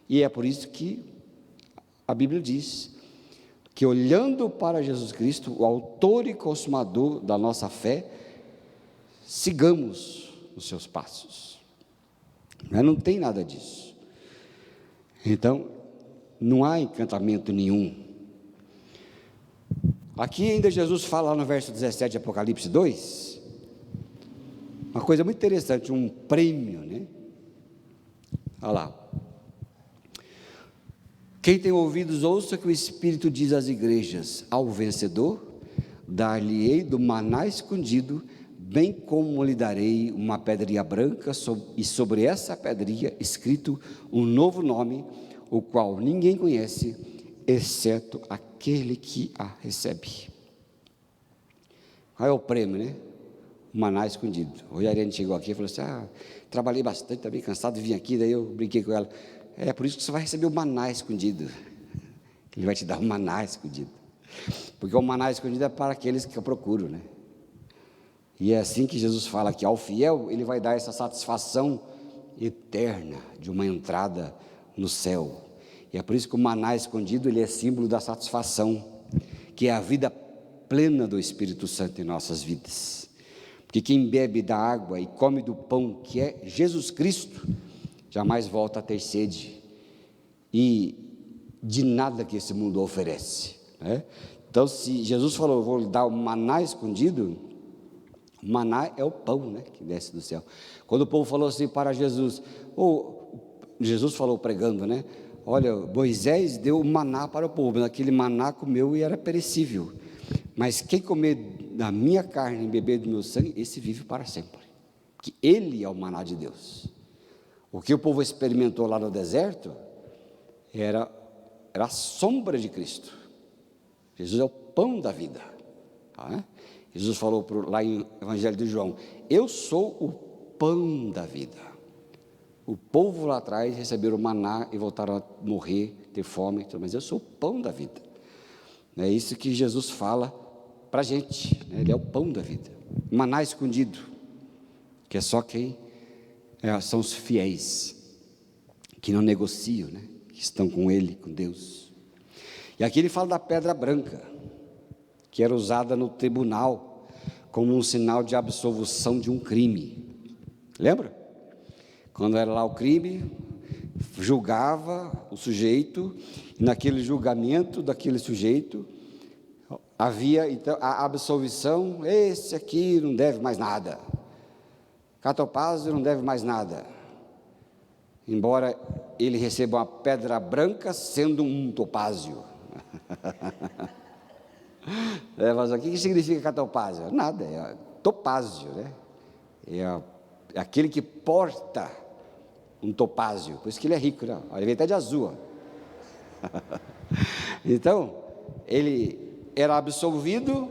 E é por isso que a Bíblia diz que, olhando para Jesus Cristo, o autor e consumador da nossa fé, sigamos os seus passos. Mas não tem nada disso. Então, não há encantamento nenhum. Aqui ainda Jesus fala no verso 17 de Apocalipse 2, uma coisa muito interessante, um prêmio, né? Olha lá. Quem tem ouvidos, ouça que o Espírito diz às igrejas: ao vencedor, dar-lhe-ei do maná escondido, bem como lhe darei uma pedrinha branca, e sobre essa pedrinha escrito um novo nome, o qual ninguém conhece, exceto aquele que a recebe. Qual é o prêmio, né? O maná escondido. Hoje a Ariane chegou aqui e falou assim: trabalhei bastante, estava bem cansado de vir aqui, daí eu brinquei com ela. É por isso que você vai receber o maná escondido. Ele vai te dar o maná escondido. Porque o maná escondido é para aqueles que eu procuro, né? E é assim que Jesus fala que ao fiel, Ele vai dar essa satisfação eterna de uma entrada no céu. E é por isso que o maná escondido, ele é símbolo da satisfação, que é a vida plena do Espírito Santo em nossas vidas. Porque quem bebe da água e come do pão, que é Jesus Cristo, jamais volta a ter sede, e de nada que esse mundo oferece, né? Então, se Jesus falou: vou lhe dar o maná escondido, o maná é o pão, né, que desce do céu. Quando o povo falou assim para Jesus, Jesus falou pregando, né? Olha, Moisés deu o maná para o povo, aquele maná comeu e era perecível, mas quem comer da minha carne e beber do meu sangue, esse vive para sempre, porque ele é o maná de Deus. O que o povo experimentou lá no deserto era a sombra de Cristo. Jesus é o pão da vida, tá? Jesus falou lá em Evangelho de João: eu sou o pão da vida. O povo lá atrás receberam o maná e voltaram a morrer, ter fome, mas eu sou o pão da vida. É isso que Jesus fala para a gente, né? Ele é o pão da vida. Maná escondido, que é só quem são os fiéis, que não negociam, né? Que estão com Ele, com Deus. E aqui ele fala da pedra branca, que era usada no tribunal como um sinal de absolvição de um crime. Lembra? Quando era lá o crime, julgava o sujeito, e naquele julgamento daquele sujeito, havia então a absolvição: esse aqui não deve mais nada, Catopázio não deve mais nada, embora ele receba uma pedra branca sendo um topázio. Mas o que significa catopázio? Nada, é topázio, né? É aquele que porta um topázio, por isso que ele é rico, né? Ele vem até de azul. Então, ele era absolvido,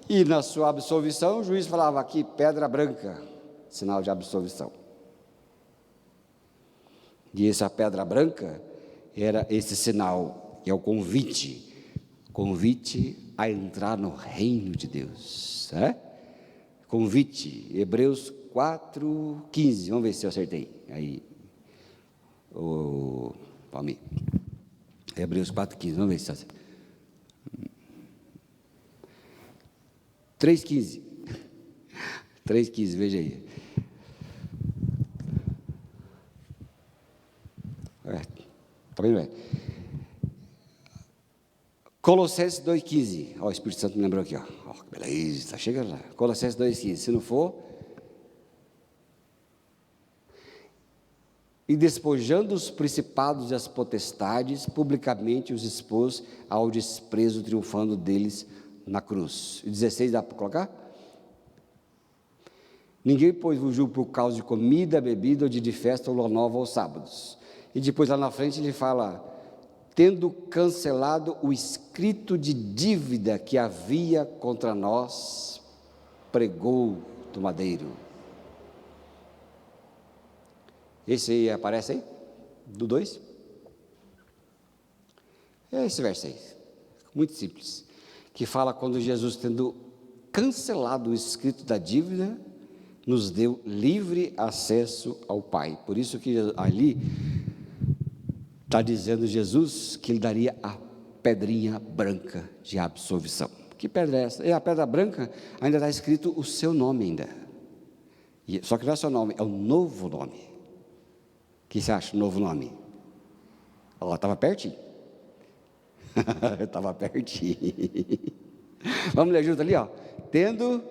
e na sua absolvição o juiz falava: aqui, pedra branca, sinal de absolvição. E essa pedra branca era esse sinal, é o convite a entrar no reino de Deus, né? Convite, Hebreus 4:15, vamos ver se eu acertei, aí, Palmeiras, Hebreus 4:15, vamos ver se eu acertei, 3:15, 3:15, veja aí, está vendo? Colossenses 2:15, ó, o Espírito Santo me lembrou aqui, ó, que beleza, está chegando lá, Colossenses 2:15, se não for, e despojando os principados e as potestades, publicamente os expôs ao desprezo, triunfando deles na cruz. E 16 dá para colocar? Ninguém, pois, vos julga por causa de comida, bebida, ou de festa, ou lua nova, ou sábados. E depois lá na frente ele fala, tendo cancelado o escrito de dívida que havia contra nós, pregou do madeiro. Esse aí aparece aí? Do 2? É esse verso aí, muito simples, que fala quando Jesus, tendo cancelado o escrito da dívida, nos deu livre acesso ao Pai. Por isso que ali está dizendo Jesus que ele daria a pedrinha branca de absolvição. Que pedra é essa? E a pedra branca ainda está escrito o seu nome ainda. Só que não é seu nome, é o novo nome. O que você acha do novo nome? Ela estava pertinho. Estava pertinho. Vamos ler junto ali, ó. Tendo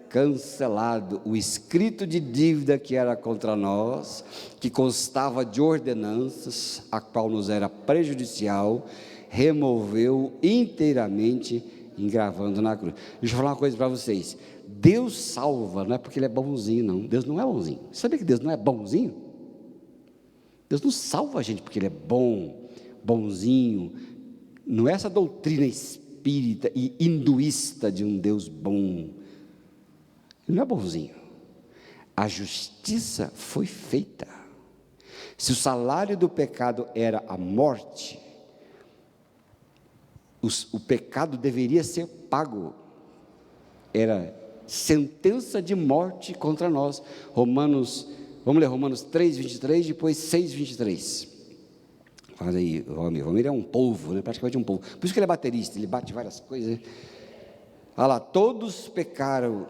cancelado o escrito de dívida que era contra nós, que constava de ordenanças, a qual nos era prejudicial, removeu inteiramente, engravando na cruz. Deixa eu falar uma coisa para vocês. Deus salva, não é porque Ele é bonzinho, não. Deus não é bonzinho. Sabia que Deus não é bonzinho? Deus não salva a gente porque Ele é bom, bonzinho. Não é essa doutrina espírita e hinduísta de um Deus bom. Ele não é bonzinho. A justiça foi feita. Se o salário do pecado era a morte, o pecado deveria ser pago. Era sentença de morte contra nós. Vamos ler Romanos 3:23, depois 6:23. Faz aí, Romir é um polvo, né? Praticamente um polvo. Por isso que ele é baterista, ele bate várias coisas. Olha lá, todos pecaram.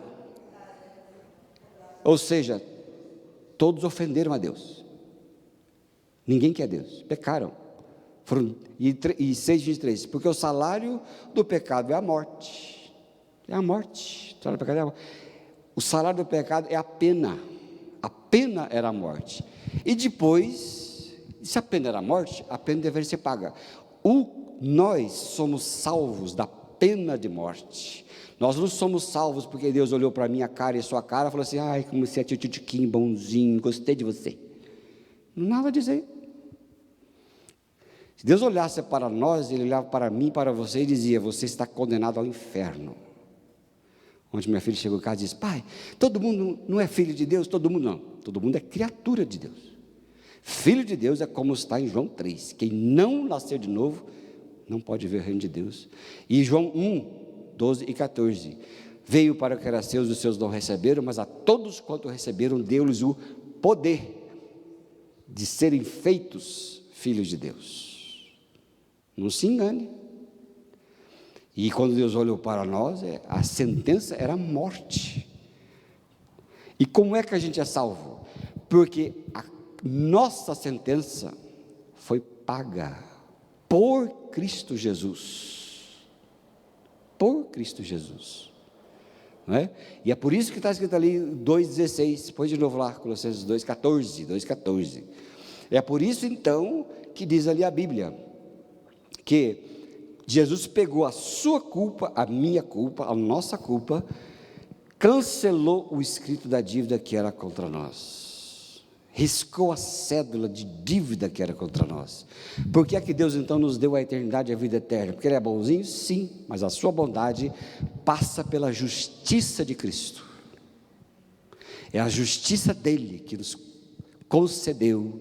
Ou seja, todos ofenderam a Deus. Ninguém quer Deus, pecaram. E 6:23, porque o salário do pecado é a morte. É a morte. O salário do pecado é a morte. O salário do pecado é a pena. A pena era a morte. E depois, se a pena era a morte, a pena deveria ser paga. Nós somos salvos da pena de morte. Nós não somos salvos porque Deus olhou para a minha cara e a sua cara e falou assim, ai, como você é tchutchuquinho, bonzinho, gostei de você. Nada a dizer. Se Deus olhasse para nós, Ele olhava para mim, para você e dizia, você está condenado ao inferno. Onde minha filha chegou em casa e disse, pai, todo mundo não é filho de Deus? Todo mundo não, todo mundo é criatura de Deus. Filho de Deus é como está em João 3, quem não nasceu de novo, não pode ver o reino de Deus. E João 1:12 e 14, veio para que era seus, os seus não receberam, mas a todos quanto receberam, deu-lhes o poder de serem feitos filhos de Deus. Não se engane. E quando Deus olhou para nós, a sentença era a morte. E como é que a gente é salvo? Porque a nossa sentença foi paga por Cristo Jesus. Por Cristo Jesus. Não é? E é por isso que está escrito ali 2,16, põe de novo lá, Colossenses 2,14. É por isso então que diz ali a Bíblia, que Jesus pegou a sua culpa, a minha culpa, a nossa culpa, cancelou o escrito da dívida que era contra nós, riscou a cédula de dívida que era contra nós. Por que é que Deus então nos deu a eternidade e a vida eterna? Porque Ele é bonzinho? Sim, mas a sua bondade passa pela justiça de Cristo. É a justiça dele que nos concedeu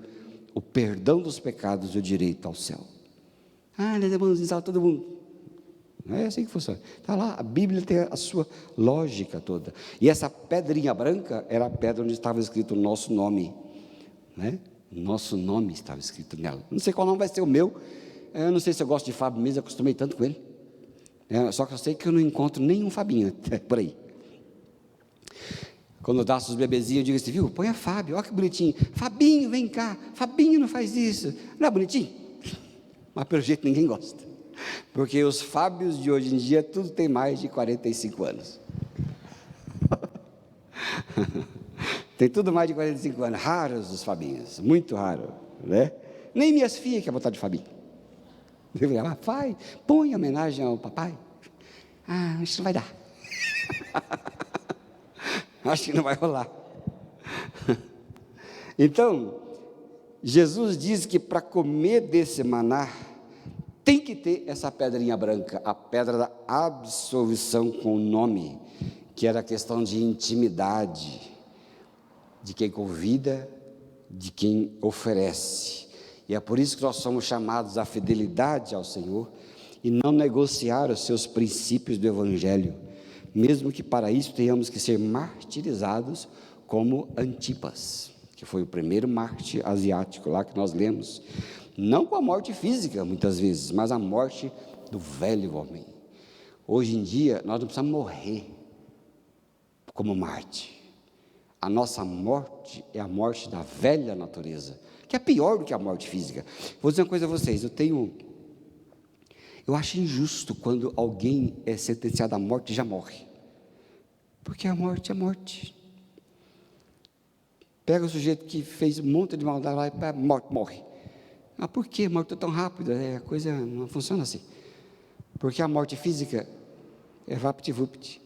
o perdão dos pecados e o direito ao céu. Nós vamos salvar todo mundo. Não é assim que funciona. Está lá, a Bíblia tem a sua lógica toda. E essa pedrinha branca era a pedra onde estava escrito o nosso nome, né? Nosso nome estava escrito nela. Não sei qual nome vai ser o meu. Eu não sei se eu gosto de Fábio mesmo, acostumei tanto com ele. Só que eu sei que eu não encontro nenhum Fabinho por aí. Quando eu nasço os bebezinhos, eu digo assim, viu, põe a Fábio, olha que bonitinho. Fabinho, vem cá. Fabinho não faz isso. Não é bonitinho? Mas pelo jeito ninguém gosta. Porque os Fábios de hoje em dia, tudo tem mais de 45 anos. Tem tudo mais de 45 anos. Raros os Fabinhos, muito raro, né? Nem minhas filhas querem botar de Fabinho. Eu falei, pai, põe homenagem ao papai. Acho que não vai dar. Acho que não vai rolar. Então, Jesus diz que para comer desse maná, tem que ter essa pedrinha branca, a pedra da absolvição com o nome, que era a questão de intimidade, de quem convida, de quem oferece. E é por isso que nós somos chamados à fidelidade ao Senhor e não negociar os seus princípios do Evangelho, mesmo que para isso tenhamos que ser martirizados como Antipas, que foi o primeiro mártir asiático lá que nós lemos, não com a morte física muitas vezes, mas a morte do velho homem. Hoje em dia nós não precisamos morrer como Marte. A nossa morte é a morte da velha natureza, que é pior do que a morte física. Vou dizer uma coisa a vocês, eu acho injusto quando alguém é sentenciado à morte e já morre, porque a morte é morte. Pega o sujeito que fez um monte de maldade lá e morre. Por que morto tão rápido? A coisa não funciona assim, porque a morte física é vapt-vupt.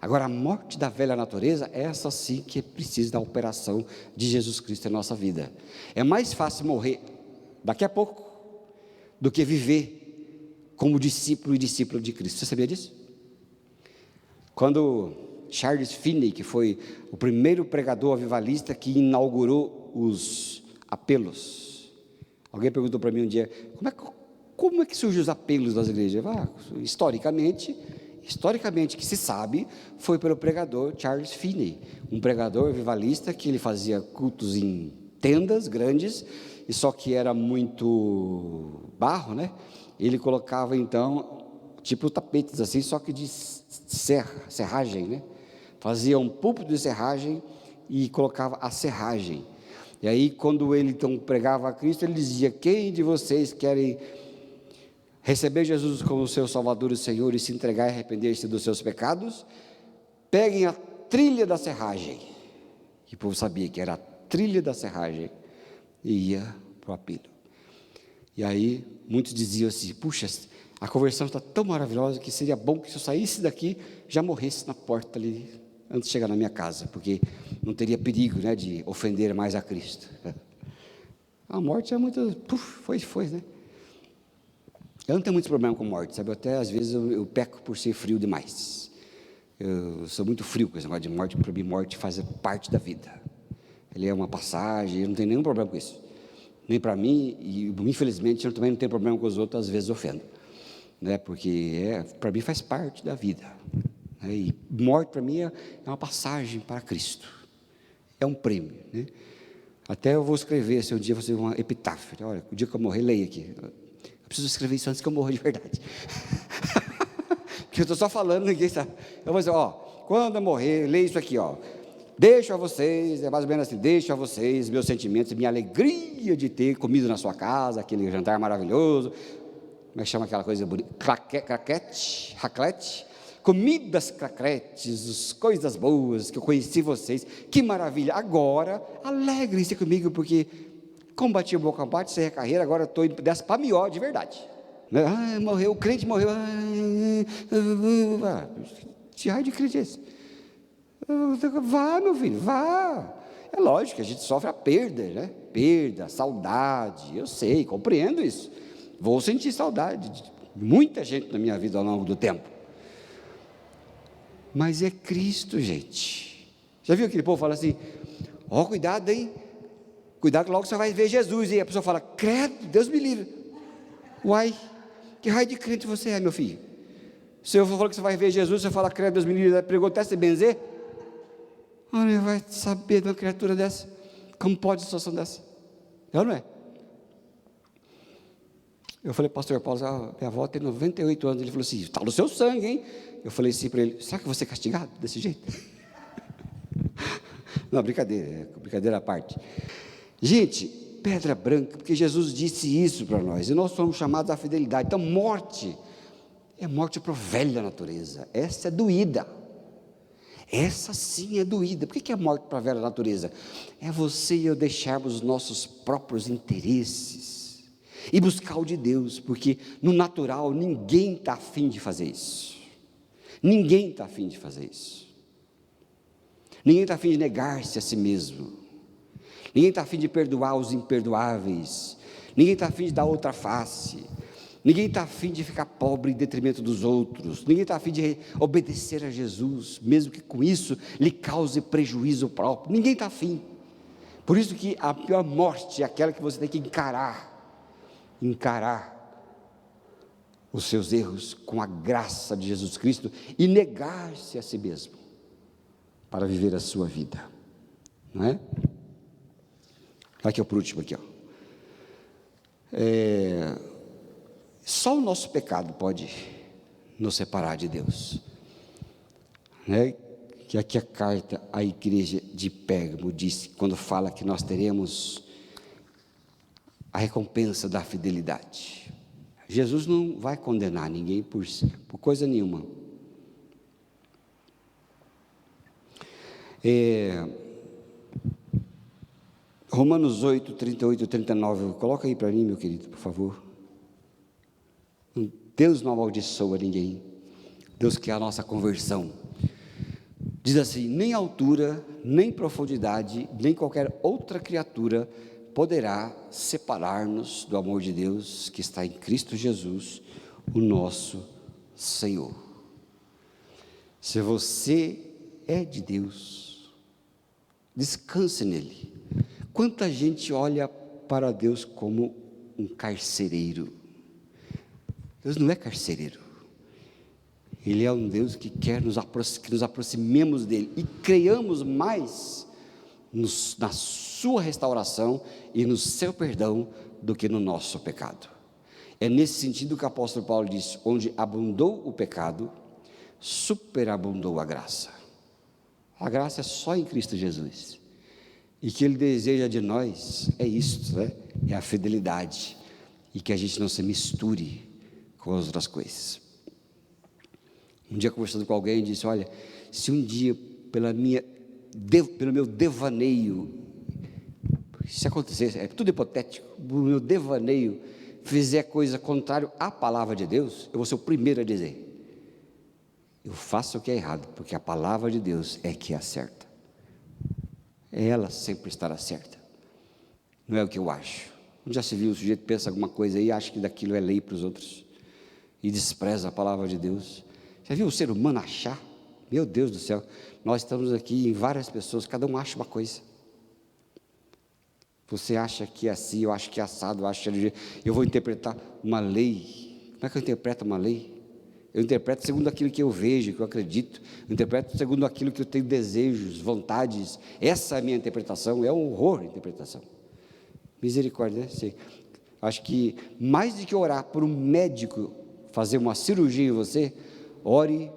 Agora, a morte da velha natureza, essa sim que precisa da operação de Jesus Cristo em nossa vida. É mais fácil morrer daqui a pouco do que viver como discípulo e discípulo de Cristo. Você sabia disso? Quando Charles Finney, que foi o primeiro pregador avivalista que inaugurou os apelos, alguém perguntou para mim um dia, como é que surgem os apelos das igrejas? Historicamente, que se sabe, foi pelo pregador Charles Finney, um pregador avivalista que ele fazia cultos em tendas grandes, e só que era muito barro, né? Ele colocava então, tipo tapetes assim, só que de serragem, né? Fazia um púlpito de serragem e colocava a serragem. E aí, quando ele então pregava a Cristo, ele dizia, quem de vocês querem receber Jesus como seu Salvador e Senhor e se entregar e arrepender-se dos seus pecados, peguem a trilha da serragem. E o povo sabia que era a trilha da serragem e ia para o apelo. E aí muitos diziam assim, puxa, a conversão está tão maravilhosa que seria bom que se eu saísse daqui, já morresse na porta ali, antes de chegar na minha casa, porque não teria perigo, né, de ofender mais a Cristo. A morte é muito, foi, né? Eu não tenho muitos problemas com morte, sabe? Até às vezes eu peco por ser frio demais. Eu sou muito frio com esse negócio de morte. Para mim, morte faz parte da vida. Ele é uma passagem, eu não tenho nenhum problema com isso. Nem para mim, e infelizmente eu também não tenho problema com os outros, às vezes ofendo. Né? Porque para mim faz parte da vida. Né? E morte para mim é uma passagem para Cristo. É um prêmio. Né? Até eu vou escrever, se um dia fazer uma epitáfio. Olha, o dia que eu morrer, leia aqui. Preciso escrever isso antes que eu morra de verdade. Que eu estou só falando, ninguém sabe. Eu vou dizer, quando eu morrer, leia isso aqui, deixo a vocês, é mais ou menos assim, deixo a vocês meus sentimentos, minha alegria de ter comido na sua casa, aquele jantar maravilhoso, como é que chama aquela coisa bonita? Raclette, comidas cracretes, coisas boas, que eu conheci vocês, que maravilha. Agora, alegrem-se comigo, porque combati o bom combate, encerrei a carreira, agora estou indo dessa para melhor, de verdade. Morreu, o crente morreu. Que raio de crente é esse? Vá, meu filho, vá. É lógico que a gente sofre a perda, né? Perda, saudade, eu sei, compreendo isso. Vou sentir saudade de muita gente na minha vida ao longo do tempo. Mas é Cristo, gente. Já viu aquele povo falar assim, cuidado, hein? Cuidado que logo você vai ver Jesus, e a pessoa fala, credo, Deus me livre. Uai, que raio de crente você é, meu filho? Se eu for que você vai ver Jesus, você fala, credo, Deus me livre, pregou até se benzer? Olha, vai saber de uma criatura dessa? Como pode uma situação dessa? É ou não é? Eu falei, pastor Paulo, minha avó tem 98 anos. Ele falou assim, está no seu sangue, hein? Eu falei assim para ele, será que eu vou ser castigado desse jeito? Não, brincadeira à parte. Gente, pedra branca, porque Jesus disse isso para nós, e nós somos chamados à fidelidade. Então, morte é morte para a velha natureza. Essa é doída. Essa sim é doída. Por que é morte para a velha natureza? É você e eu deixarmos os nossos próprios interesses e buscar o de Deus, porque no natural ninguém está afim de fazer isso. Ninguém está afim de fazer isso. Ninguém está afim de negar-se a si mesmo. Ninguém está afim de perdoar os imperdoáveis. Ninguém está afim de dar outra face. Ninguém está afim de ficar pobre em detrimento dos outros. Ninguém está afim de obedecer a Jesus, mesmo que com isso lhe cause prejuízo próprio. Ninguém está afim. Por isso que a pior morte é aquela que você tem que encarar os seus erros com a graça de Jesus Cristo e negar-se a si mesmo para viver a sua vida, não é? Vai aqui, por último aqui, ó. Só o nosso pecado pode nos separar de Deus, né? Que aqui a carta à igreja de Pérgamo diz, quando fala que nós teremos a recompensa da fidelidade. Jesus não vai condenar ninguém por coisa nenhuma. Romanos 8, 38 e 39, coloca aí para mim, meu querido, por favor. Deus não amaldiçoa ninguém, Deus quer a nossa conversão. Diz assim, nem altura, nem profundidade, nem qualquer outra criatura poderá separar-nos do amor de Deus que está em Cristo Jesus, o nosso Senhor. Se você é de Deus, descanse nele. Quanta gente olha para Deus como um carcereiro? Deus não é carcereiro. Ele é um Deus que quer que nos aproximemos dele e creiamos mais na sua restauração e no seu perdão do que no nosso pecado. É nesse sentido que o apóstolo Paulo diz, onde abundou o pecado, superabundou a graça. A graça é só em Cristo Jesus. E o que Ele deseja de nós é isso, né? É a fidelidade. E que a gente não se misture com as outras coisas. Um dia conversando com alguém, disse, olha, se um dia pelo meu devaneio, se acontecer, é tudo hipotético, o meu devaneio fizer coisa contrária à palavra de Deus, eu vou ser o primeiro a dizer, eu faço o que é errado, porque a palavra de Deus é que é a certa. Ela sempre estará certa, não é o que eu acho. Já se viu, o sujeito pensa alguma coisa aí, acha que daquilo é lei para os outros, e despreza a palavra de Deus. Já viu o ser humano achar? Meu Deus do céu, nós estamos aqui em várias pessoas, cada um acha uma coisa. Você acha que é assim, eu acho que é assado, eu vou interpretar uma lei. Como é que eu interpreto uma lei? Eu interpreto segundo aquilo que eu vejo, que eu acredito. Eu interpreto segundo aquilo que eu tenho desejos, vontades. Essa é a minha interpretação, é um horror a interpretação. Misericórdia, né? Acho que mais do que orar por um médico fazer uma cirurgia em você, ore,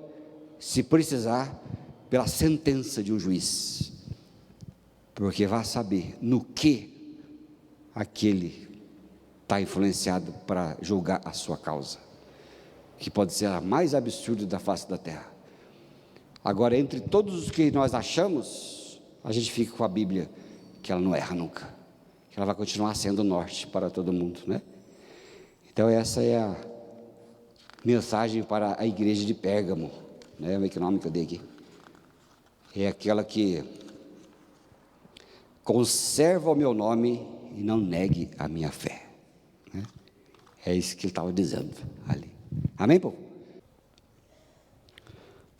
se precisar, pela sentença de um juiz, porque vai saber no que aquele está influenciado para julgar a sua causa, que pode ser a mais absurda da face da terra. Agora, entre todos os que nós achamos, a gente fica com a Bíblia, que ela não erra nunca, que ela vai continuar sendo norte para todo mundo, né? Então essa é a mensagem para a igreja de Pérgamo, né? O nome que eu dei aqui, é aquela que conserva o meu nome e não negue a minha fé, né? É isso que ele estava dizendo ali. Amém, povo?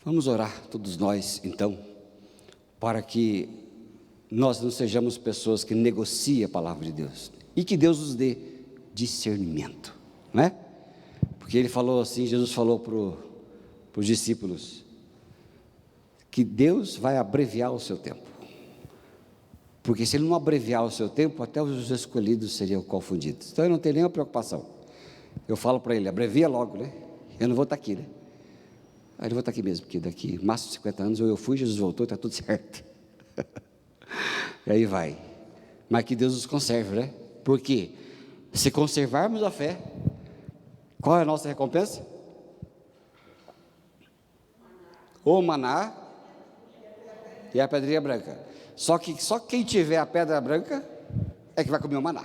Vamos orar todos nós, então, para que nós não sejamos pessoas que negociam a palavra de Deus, e que Deus nos dê discernimento, não é? Porque ele falou assim, Jesus falou para os discípulos, que Deus vai abreviar o seu tempo, porque se Ele não abreviar o seu tempo, até os escolhidos seriam confundidos. Então eu não tenho nenhuma preocupação. Eu falo para ele, abrevia logo, né? Eu não vou estar aqui, né? Eu não vou estar aqui mesmo, porque daqui máximo 50 anos ou eu fui, Jesus voltou, está tudo certo. E aí vai. Mas que Deus nos conserve, né? Porque se conservarmos a fé, qual é a nossa recompensa? O maná e a pedrinha branca. Só que só quem tiver a pedra branca é que vai comer o maná.